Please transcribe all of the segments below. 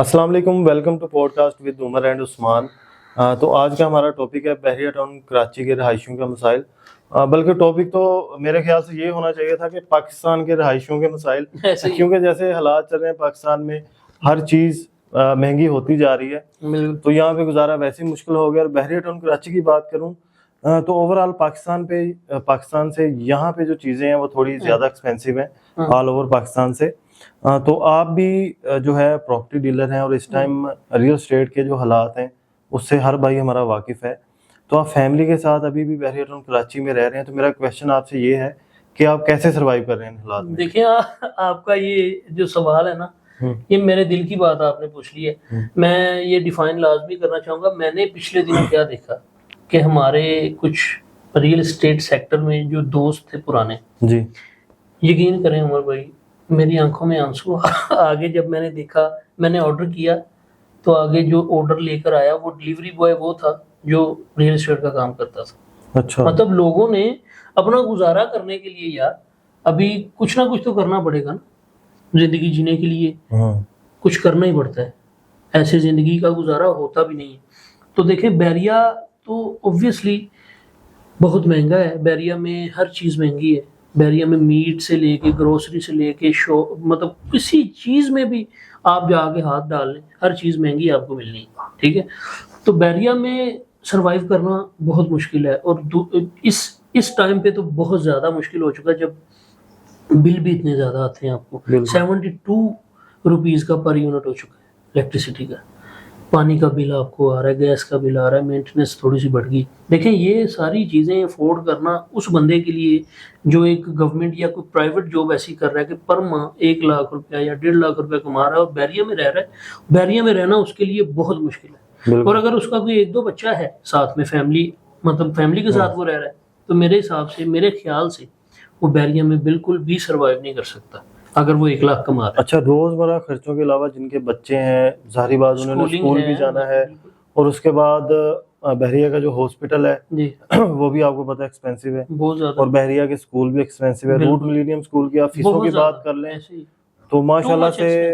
السلام علیکم، welcome to podcast with Umar and Usman. تو آج کا ہمارا ٹاپک ہے بحریہ ٹاؤن کراچی کے رہائشیوں کے مسائل۔ بلکہ ٹاپک تو میرے خیال سے یہ ہونا چاہیے تھا کہ پاکستان کے رہائشیوں کے مسائل، کیونکہ جیسے حالات چل رہے ہیں پاکستان میں، ہر چیز مہنگی ہوتی جا رہی ہے، تو یہاں پہ گزارا ویسے ہی مشکل ہو گیا۔ اور بحریہ ٹاؤن کراچی کی بات کروں تو اوور آل پاکستان سے یہاں پہ جو چیزیں ہیں وہ تھوڑی زیادہ ایکسپینسو ہیں آل اوور پاکستان سے۔ تو آپ بھی جو ہے پراپرٹی ڈیلر ہیں اور اس ٹائم ریئل اسٹیٹ کے جو حالات ہیں اس سے ہر بھائی ہمارا واقف ہے۔ تو آپ فیملی کے ساتھ ابھی بھی بحریہ ٹاؤن کراچی میں رہ رہے ہیں، تو میرا کویشچن آپ سے یہ ہے کہ آپ کیسے سروائیو کر رہے ہیں ان حالات میں؟ دیکھیں، آپ کا یہ جو سوال ہے نا، یہ میرے دل کی بات آپ نے پوچھ لی ہے۔ میں یہ ڈیفائن لازمی کرنا چاہوں گا۔ میں نے پچھلے دنوں کیا دیکھا کہ ہمارے کچھ ریئل اسٹیٹ سیکٹر میں جو دوست تھے پرانے، جی یقین کریں عمر بھائی، میری آنکھوں میں آنسو آگے جب میں نے دیکھا، میں نے آرڈر کیا تو آگے جو آرڈر لے کر آیا وہ ڈیلیوری بوائے وہ تھا جو ریئل اسٹیٹ کا کام کرتا تھا۔ اچھا، مطلب لوگوں نے اپنا گزارا کرنے کے لیے یار ابھی کچھ نہ کچھ تو کرنا پڑے گا نا، زندگی جینے کے لیے کچھ کرنا ہی پڑتا ہے، ایسے زندگی کا گزارا ہوتا بھی نہیں ہے۔ تو دیکھیں، بحریہ تو اوبویسلی بہت مہنگا ہے، بحریہ میں ہر چیز مہنگی ہے۔ بحریہ میں میٹ سے لے کے گروسری سے لے کے مطلب کسی چیز میں بھی آپ جا کے ہاتھ ڈال لیں، ہر چیز مہنگی آپ کو ملنی ہے، ٹھیک ہے۔ تو بحریہ میں سروائیو کرنا بہت مشکل ہے، اور اس ٹائم پہ تو بہت زیادہ مشکل ہو چکا، جب بل بھی اتنے زیادہ آتے ہیں۔ آپ کو 72 روپیز کا پر یونٹ ہو چکا ہے الیکٹریسٹی کا، پانی کا بل آپ کو آ رہا ہے، گیس کا بل آ رہا ہے، مینٹیننس تھوڑی سی بڑھ گئی۔ دیکھیں، یہ ساری چیزیں افورڈ کرنا اس بندے کے لیے جو ایک گورنمنٹ یا کوئی پرائیویٹ جاب ایسی کر رہا ہے کہ پر ماہ 1 لاکھ روپیہ یا 1.5 لاکھ روپیہ کما رہا ہے اور بحریہ میں رہ رہا ہے، بحریہ میں رہنا اس کے لیے بہت مشکل ہے۔ اور اگر اس کا کوئی 1-2 بچہ ہے ساتھ میں، فیملی کے ساتھ وہ رہ رہا ہے، تو میرے حساب سے، میرے خیال سے وہ بحریہ میں بالکل بھی سروائیو نہیں کر سکتا اگر وہ 1 لاکھ کما رہا ہے۔ اچھا، روزمرہ خرچوں کے علاوہ جن کے بچے ہیں، ظاہری بات انہوں نے اسکول بھی جانا ہے، اور اس کے بعد بحریہ کا جو ہاسپٹل ہے وہ بھی آپ کو پتہ ہے ایکسپینسو ہے بہت زیادہ، اور بحریہ کے اسکول بھی ایکسپینسو ہے۔ روٹ ملینیم اسکول کی آپ فیسوں کی بات کر لیں تو ماشاءاللہ سے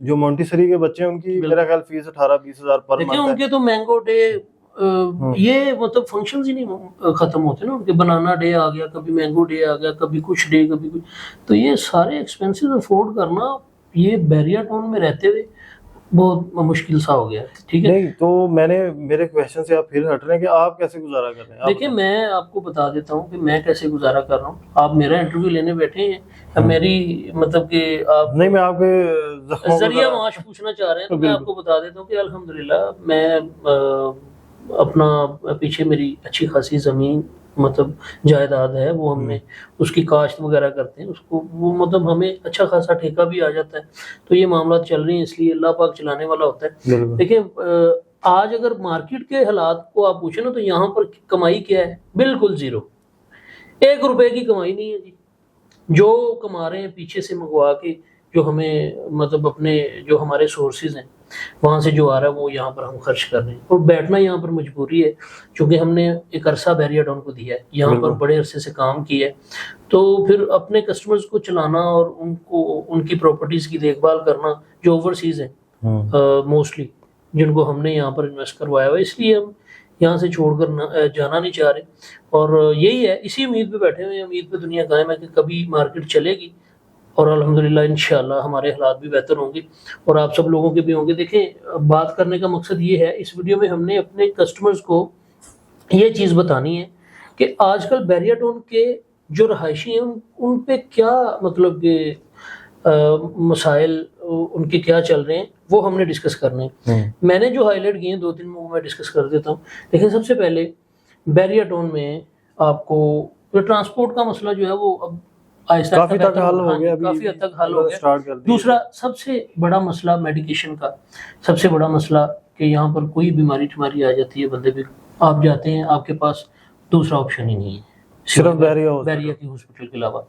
جو مونٹیسری کے بچے ہیں ان کی میرا خیال فیس 18-20 ہزار پر منتھ ہے۔ ان کے تو مینگو ڈے، یہ مطلب فنکشنز ہی نہیں ختم ہوتے نا، ان کے بنانا ڈے آ گیا، کبھی مینگو ڈے آ گیا، کبھی کچھ ڈے، کبھی کچھ، تو یہ سارے ایکسپینسز افورڈ کرنا یہ بحریہ ٹاؤن میں رہتے ہوئے بہت مشکل سا ہو گیا ہے، ٹھیک ہے۔ نہیں تو میرے کویشچن سے آپ پھر ہٹ رہے ہیں کہ آپ کیسے گزارا کر رہے ہیں؟ دیکھیں، میں آپ کو بتا دیتا ہوں کہ میں کیسے گزارا کر رہا ہوں۔ آپ میرا انٹرویو لینے بیٹھے ہیں، میری مطلب کہ آپ نہیں، میں آپ کے ذریعہ معاش پوچھنا چاہ رہے ہیں، تو میں آپ کو بتا دیتا ہوں کہ الحمدللہ میں اپنا پیچھے میری اچھی خاصی زمین مطلب جائیداد ہے، وہ ہم نے اس کی کاشت وغیرہ کرتے ہیں، اس کو وہ مطلب ہمیں اچھا خاصا ٹھیکہ بھی آ جاتا ہے۔ تو یہ معاملات چل رہی ہیں، اس لیے اللہ پاک چلانے والا ہوتا ہے۔ دیکھیں، آج اگر مارکیٹ کے حالات کو آپ پوچھیں نا، تو یہاں پر کمائی کیا ہے؟ بالکل زیرو، 1 روپے کی کمائی نہیں ہے جی۔ جو کما رہے ہیں پیچھے سے منگوا کے، جو ہمیں مطلب اپنے جو ہمارے سورسز ہیں وہاں سے جو آ رہا ہے وہ یہاں پر ہم خرچ کر رہے ہیں، اور بیٹھنا یہاں پر مجبوری ہے، چونکہ ہم نے ایک عرصہ بحریہ ٹاؤن کو دیا ہے، یہاں پر بڑے عرصے سے کام کیا ہے، تو پھر اپنے کسٹمرز کو چلانا اور ان کی پراپرٹیز کی دیکھ بھال کرنا جو اوورسیز ہیں موسٹلی، جن کو ہم نے یہاں پر انویسٹ کروایا ہوا ہے، اس لیے ہم یہاں سے چھوڑ کر جانا نہیں چاہ رہے، اور یہی ہے، اسی امید پہ بیٹھے ہوئے ہیں، امید پہ دنیا قائم ہے کہ کبھی مارکیٹ چلے گی اور الحمدللہ انشاءاللہ ہمارے حالات بھی بہتر ہوں گے اور آپ سب لوگوں کے بھی ہوں گے۔ دیکھیں، بات کرنے کا مقصد یہ ہے، اس ویڈیو میں ہم نے اپنے کسٹمرز کو یہ چیز بتانی ہے کہ آج کل بحریہ ٹاؤن کے جو رہائشی ہیں ان پہ کیا مطلب کہ مسائل ان کے کیا چل رہے ہیں، وہ ہم نے ڈسکس کرنے ہیں۔ میں نے جو ہائی لائٹ کیے ہیں 2-3 میں ڈسکس کر دیتا ہوں۔ لیکن سب سے پہلے بحریہ ٹاؤن میں آپ کو ٹرانسپورٹ کا مسئلہ جو ہے وہ اب آہستہ کافی حد تک حل ہو گیا۔ دوسرا سب سے بڑا مسئلہ میڈیکیشن کا، سب سے بڑا مسئلہ کہ یہاں پر کوئی بیماری ٹماری آ جاتی ہے، بندے بھی آپ جاتے ہیں، آپ کے پاس دوسرا آپشن ہی نہیں ہے صرف بحریہ کی ہاسپٹل کے علاوہ۔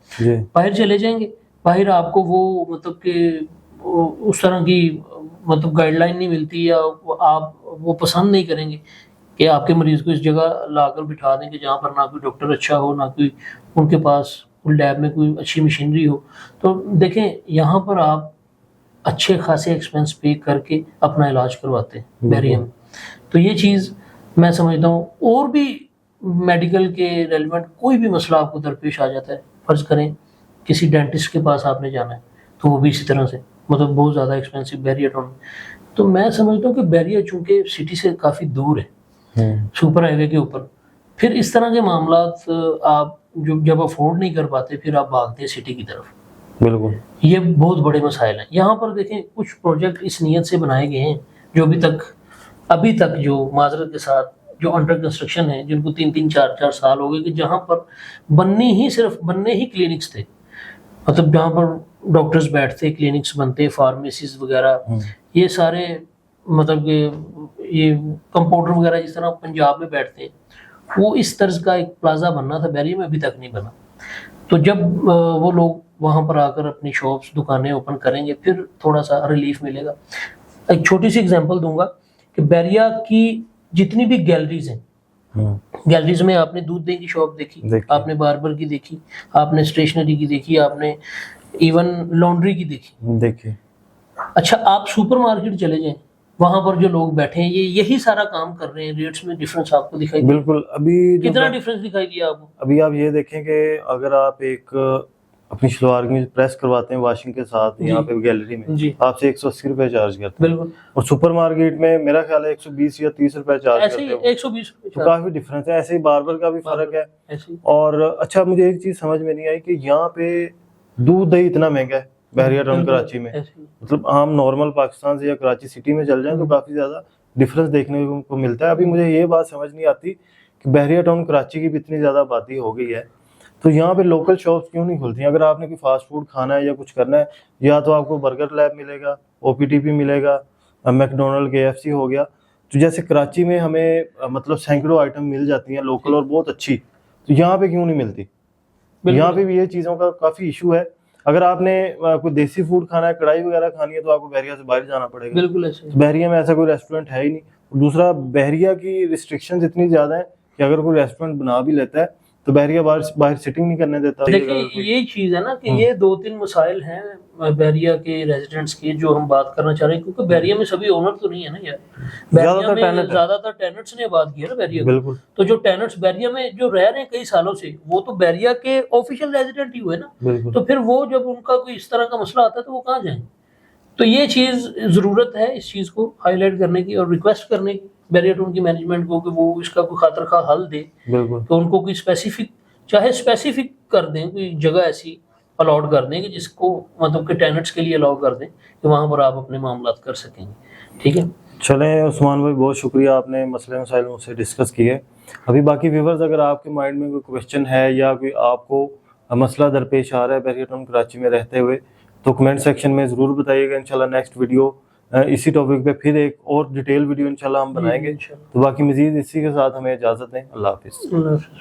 باہر چلے جائیں گے، باہر آپ کو وہ مطلب کہ اس طرح کی مطلب گائیڈ لائن نہیں ملتی، یا آپ وہ پسند نہیں کریں گے کہ آپ کے مریض کو اس جگہ لا کر بٹھا دیں کہ جہاں پر نہ کوئی ڈاکٹر اچھا ہو، نہ کوئی ان کے پاس لیب میں کوئی اچھی مشینری ہو۔ تو دیکھیں، یہاں پر آپ اچھے خاصے ایکسپینس پے کر کے اپنا علاج کرواتے ہیں بحریہ میں. تو یہ چیز میں سمجھتا ہوں. اور بھی میڈیکل کے ریلیونٹ کوئی بھی مسئلہ آپ کو درپیش آ جاتا ہے, فرض کریں کسی ڈینٹسٹ کے پاس آپ نے جانا ہے تو وہ بھی اسی طرح سے مطلب بہت زیادہ ایکسپینسو بحریہ ٹاؤن. تو میں سمجھتا ہوں کہ بحریہ چونکہ سٹی سے کافی دور ہے, سپر ہائی وے کے اوپر, پھر اس طرح کے معاملات آپ جب افورڈ نہیں کر پاتے پھر آپ بھاگتے ہیں سٹی کی طرف. بالکل یہ بہت بڑے مسائل ہیں. یہاں پر دیکھیں کچھ پروجیکٹ اس نیت سے بنائے گئے ہیں جو ابھی تک جو معذرت کے ساتھ جو انڈر کنسٹرکشن ہیں, جن کو 3-3 4-4 سال ہو گئے, کہ جہاں پر بننے ہی کلینکس تھے, مطلب جہاں پر ڈاکٹرز بیٹھتے, کلینکس بنتے, فارمیسیز وغیرہ, یہ سارے مطلب کہ یہ کمپاؤنڈر وغیرہ جس طرح پنجاب میں بیٹھتے ہیں, وہ اس طرز کا ایک پلازا بننا تھا بحریہ میں, ابھی تک نہیں بنا. تو جب وہ لوگ وہاں پر آ کر اپنی شاپس دکانیں اوپن کریں گے پھر تھوڑا سا ریلیف ملے گا. ایک چھوٹی سی اگزامپل دوں گا کہ بحریہ کی جتنی بھی گیلریز ہیں, گیلریز میں آپ نے دودھ دہی کی شاپ دیکھی, آپ نے باربر کی دیکھی, آپ نے اسٹیشنری کی دیکھی, آپ نے ایون لانڈری کی دیکھی. اچھا آپ سپر مارکیٹ چلے جائیں, وہاں پر جو لوگ بیٹھے ہیں یہ یہی سارا کام کر رہے ہیں, ریٹس میں ڈفرنس آپ کو دکھائی دے. بالکل. ابھی کتنا ڈفرنس دکھائی دیا آپ کو؟ ابھی آپ یہ دیکھیں کہ اگر آپ ایک اپنی شلوار کی پریس کرواتے ہیں واشنگ کے ساتھ یہاں پہ گیلری میں, آپ سے 180 روپے چارج کرتے ہیں. بالکل. اور سپر مارکیٹ میں میرا خیال ہے 120 یا 30 روپے چارج کرتے ہیں, 120 تو کافی ڈفرنس ہے. ایسے ہی باربر کا بھی فرق ہے. اور اچھا مجھے ایک چیز سمجھ میں نہیں آئی کہ یہاں پہ دودھ دہی اتنا مہنگا ہے بحریہ ٹاؤن کراچی میں, مطلب عام نارمل پاکستان سے یا کراچی سٹی میں چل جائیں تو کافی زیادہ ڈفرنس دیکھنے کو ملتا ہے. ابھی مجھے یہ بات سمجھ نہیں آتی کہ بحریہ ٹاؤن کراچی کی بھی اتنی زیادہ آبادی ہو گئی ہے تو یہاں پہ لوکل شاپس کیوں نہیں کھلتی ہیں؟ اگر آپ نے کوئی فاسٹ فوڈ کھانا ہے یا کچھ کرنا ہے, یا تو آپ کو برگر لیب ملے گا, او پی ٹی پی ملے گا, میک ڈونلڈ, کے ایف سی ہو گیا. تو جیسے کراچی میں ہمیں مطلب سینکڑوں آئٹم مل جاتی ہیں لوکل اور بہت اچھی, تو یہاں پہ کیوں نہیں ملتی؟ یہاں پہ بھی یہ چیزوں کا کافی ایشو ہے. اگر آپ نے کوئی دیسی فوڈ کھانا ہے, کڑھائی وغیرہ کھانی ہے, تو آپ کو بحریہ سے باہر جانا پڑے گا. بالکل ایسے. بحریہ میں ایسا کوئی ریسٹورینٹ ہے ہی نہیں. دوسرا, بحریہ کی ریسٹرکشنز اتنی زیادہ ہیں کہ اگر کوئی ریسٹورینٹ بنا بھی لیتا ہے تو بحریہ باہر سٹنگ نہیں کرنے دیتا. دیکھیں یہ چیز ہے نا کہ یہ 2-3 مسائل ہیں بحریہ کے ریزیڈنٹس کے جو ہم بات کرنا چاہ رہے ہیں, کیونکہ بحریہ میں سبھی اونر تو نہیں ہے نا یار. بحریہ میں زیادہ تر ٹیننٹس نے آباد کیا نا بحریہ. بالکل. تو جو ٹیننٹس بحریہ میں جو رہ رہے ہیں کئی سالوں سے, وہ تو بحریہ کے آفیشیل ریزیڈنٹ ہی ہوئے نا. تو پھر وہ جب ان کا کوئی اس طرح کا مسئلہ آتا ہے تو وہ کہاں جائیں؟ تو یہ چیز ضرورت ہے اس چیز کو ہائی لائٹ کرنے کی اور ریکویسٹ کرنے کی بحریہ ٹاؤن کی مینجمنٹ کو کہ وہ اس کا کوئی خاطر خواہ حل دے. تو ان کو کوئی اسپیسیفک کر دیں, کوئی جگہ ایسی الاؤڈ کر دیں کہ جس کو مطلب کہ ٹیننٹس کے لیے الاؤ کر دیں کہ وہاں پر آپ اپنے معاملات کر سکیں گے. ٹھیک ہے, چلیں عثمان بھائی, بہت شکریہ, آپ نے مسئلے مسائل مجھ سے ڈسکس کیے. ابھی باقی ویورز اگر آپ کے مائنڈ میں کوئی کویشچن ہے یا کوئی آپ کو مسئلہ درپیش آ رہا ہے بحریہ ٹاؤن کراچی میں رہتے ہوئے, تو کمنٹ سیکشن میں ضرور بتائیے گا. انشاءاللہ نیکسٹ ویڈیو اسی ٹاپک پہ پھر ایک اور ڈیٹیل ویڈیو انشاءاللہ ہم بنائیں گے. تو باقی مزید اسی کے ساتھ ہمیں اجازت دیں. اللہ حافظ.